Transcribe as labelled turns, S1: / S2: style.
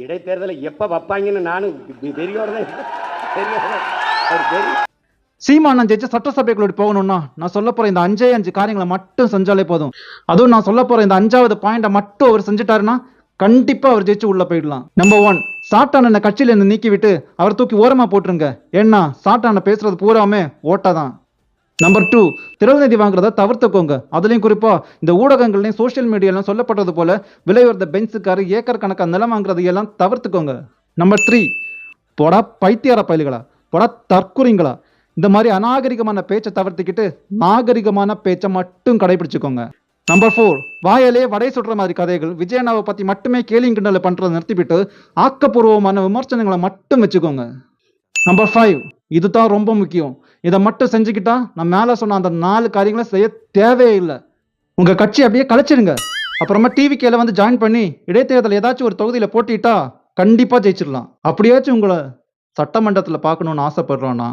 S1: இடைத்தேர்தலை எப்ப வைப்பாங்கன்னு நானும் பெரியோட
S2: சீமானன் ஜெயிச்சு சட்டசபைக்குள்ள போகணும்னா நான் சொல்ல போற இந்த 5 காரியங்களை மட்டும் செஞ்சாலே போதும். அதுவும் நான் சொல்ல போற இந்த 5வது பாயிண்ட மட்டும் அவர் செஞ்சுட்டாருன்னா கண்டிப்பா அவர் ஜெயிச்சு உள்ள போயிடலாம். நம்பர் 1, சாத்தான கட்சியில இருந்து நீக்கி விட்டு அவர் தூக்கி ஓரமா போட்டுருங்க. ஏன்னா சாத்தான பேசுறது பூராமே ஓட்டாதான். நம்பர் 2, திரள்நிதி வாங்குறத தவிர்த்துக்கோங்க. அதுலயும் குறிப்பா இந்த ஊடகங்கள்லயும் சோசியல் மீடியாலும் சொல்லப்பட்டது போல விலை உயர்ந்த பென்ஸுக்காரு ஏக்கர் கணக்கா நிலம் வாங்குறது எல்லாம் தவிர்த்துக்கோங்க. நம்பர் 3, பொடா பைத்தியார பயலுகளா, பொடா தற்குறிங்களா, இந்த மாதிரி அநாகரிகமான பேச்சை தவிர்த்துக்கிட்டு நாகரிகமான பேச்சை மட்டும் கடைபிடிச்சுக்கோங்க. நம்பர் 4, வாயாலே வடை சுடுற மாதிரி கதைகள் விஜயண்ணாவை பத்தி மட்டுமே கேலிங் கிண்டலை பண்றதை நிறுத்திவிட்டு ஆக்கப்பூர்வமான விமர்சனங்களை மட்டும் வச்சுக்கோங்க. நம்பர் 5, இதுதான் ரொம்ப முக்கியம். இதை மட்டும் செஞ்சுக்கிட்டா நான் மேல சொன்ன அந்த 4 காரியங்களை செய்ய தேவையே இல்லை. உங்க கட்சி அப்படியே கலைச்சிடுங்க. அப்புறமா டிவிக்கேல வந்து ஜாயின் பண்ணி இடைத்தேர்தல் ஏதாச்சும் ஒரு தொகுதியில போட்டிட்டா கண்டிப்பா ஜெயிச்சிடலாம். அப்படியாச்சும் உங்களை சட்டமன்றத்தில் பார்க்கணும்னு ஆசைப்படுறோன்னா